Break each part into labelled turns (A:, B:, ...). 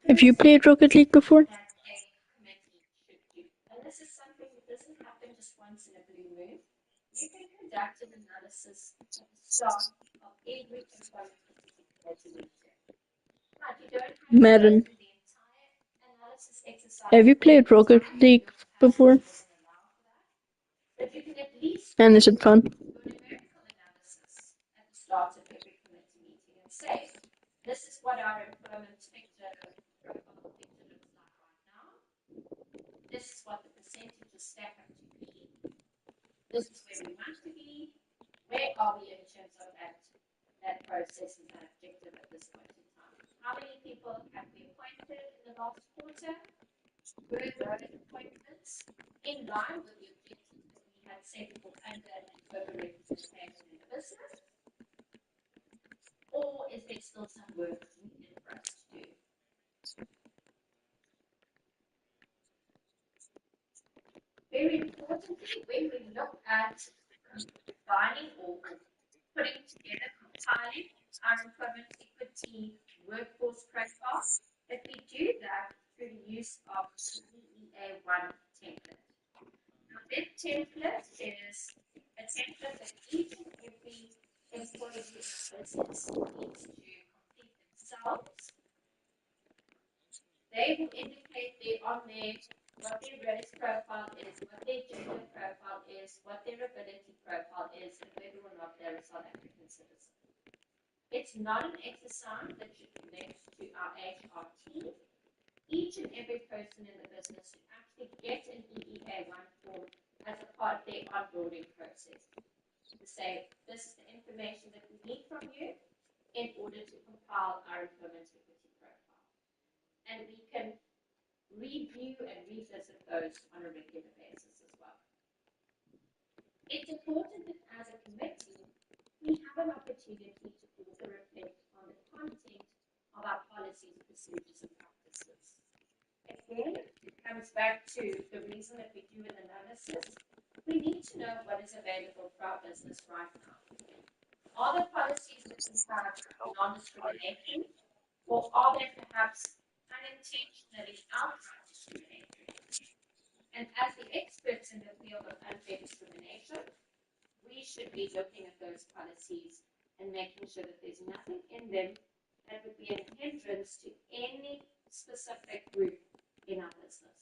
A: Have you played Rocket League before?
B: that a committee should do. And this is something that doesn't happen just once in a blue moon. You can conduct an analysis at the start of every employment committee meeting. But you don't have to go
A: Madam,
B: through the entire analysis exercise.
A: have you played Rocket League before?
B: But you can at least
A: And is it fun?
B: do a numerical analysis at the start of every committee meeting and say, this is what our employment picture looks like right now. This is what the percentages stack up to be. This is where we want to be. Where are we in terms of that process and that objective at this point in time? How many people have we appointed in the last quarter? Were those appointments in line with the objectives that we had set for under and over-representation in the business? Or is there still some work needed for us to do? Very importantly, when we look at combining or putting together, compiling our employment equity workforce profile, that we do that through the use of the EEA1 template. Now, that template is a template that each and every employee in the business needs to complete themselves. They will indicate there on there what their race profile is, what their gender profile is, what their ability profile is, and whether or not they're a South African citizen. It's not an exercise that should connect to our HR team. Each and every person in the business should actually get an EEA1 form as a part of their onboarding process to say, this is the information that we need from you in order to compile our employment equity profile. And we can review and revisit those on a regular basis as well. It's important that as a committee, we have an opportunity to also reflect on the content of our policies, procedures, and practices. Again, it comes back to the reason that we do an analysis. We need to know what is available for our business right now. Are the policies that we have non-discriminatory, or are they perhaps unintentionally outright discriminatory? And as the experts in the field of unfair discrimination, we should be looking at those policies and making sure that there's nothing in them that would be a hindrance to any specific group in our business.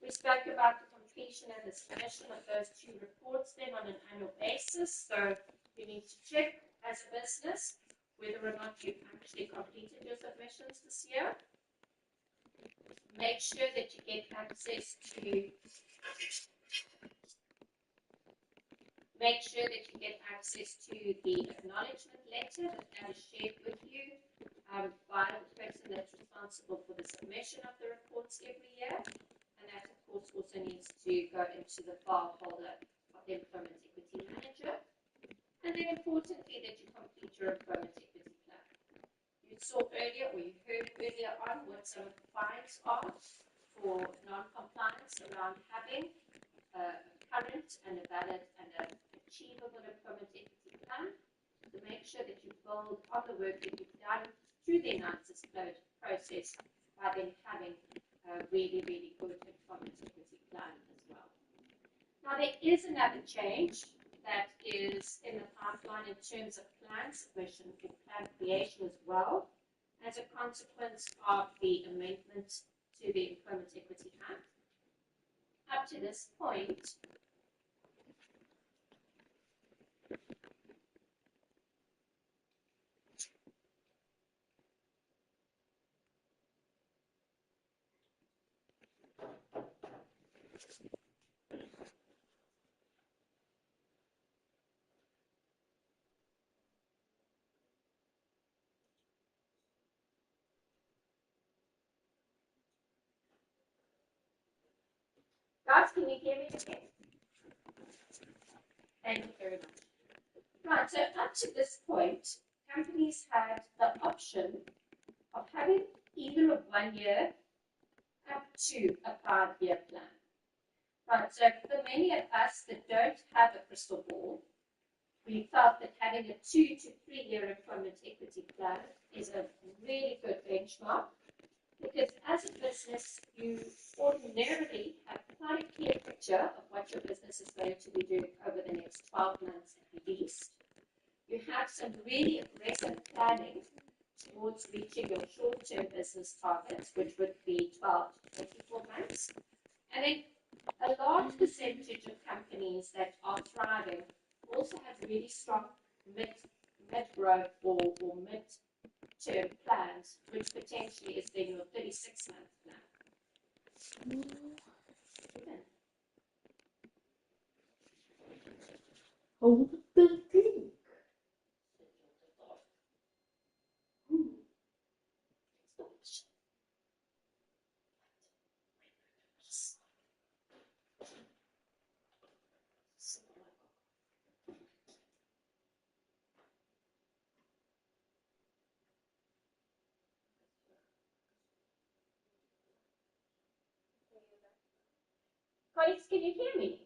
B: We spoke about the completion and the submission of those 2 reports then on an annual basis. So you need to check as a business whether or not you've actually completed your submissions this year. Make sure that you get access to the acknowledgement letter that is shared with you by the person that's responsible for the submission of the reports every year. And that, of course, also needs to go into the file folder of the Employment Equity Manager. And then importantly, that you complete your Employment Equity Plan. You saw earlier, or you heard earlier on, what some of the fines are for non-compliance around having a current and a valid and an achievable Employment Equity Plan. To make sure that you build on the work that you've done through the analysis process by then having a really, really good Employment Equity Plan as well. Now, there is another change that is in the pipeline in terms of plan submission or plan creation as well, as a consequence of the amendments to the Employment Equity Act. Up to this point, guys, can you hear me okay? Thank you very much. Right, so up to this point, companies had the option of having either a 1-year up to a 5-year plan. Right, so for many of us that don't have a crystal ball, we felt that having a 2 to 3 year employment equity plan is a really good benchmark, because as a business, you ordinarily have quite a clear picture of what your business is going to be doing over the next 12 months at least. You have some really aggressive planning towards reaching your short-term business targets, which would be 12 to 24 months. And then a large percentage of companies that are thriving also have really strong mid-growth or mid-term plans, which potentially is then your 36-month plan.
C: Hold the drink.
B: Colleagues, can you hear me?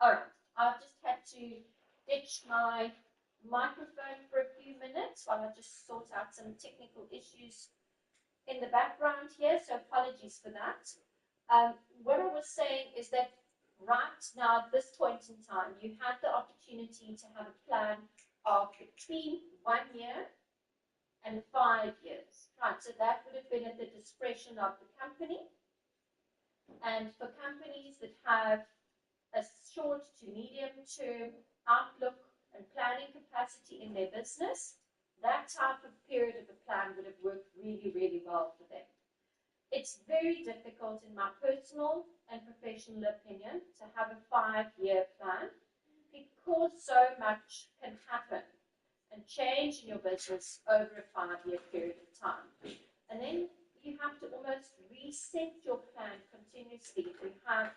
B: All right, I've just had to ditch my microphone for a few minutes while I just sort out some technical issues in the background here, so apologies for that. What I was saying is that right now, at this point in time, you had the opportunity to have a plan of between 1 year and 5 years. Right, so that would have been at the discretion of the company. And for companies that have a short to medium term outlook and planning capacity in their business, that type of period of a plan would have worked really, really well for them. It's very difficult, in my personal and professional opinion, to have a 5-year plan, because so much can happen and change in your business over a 5-year period of time. And then you have to almost reset your plan continuously if you have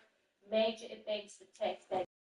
B: major events that take place.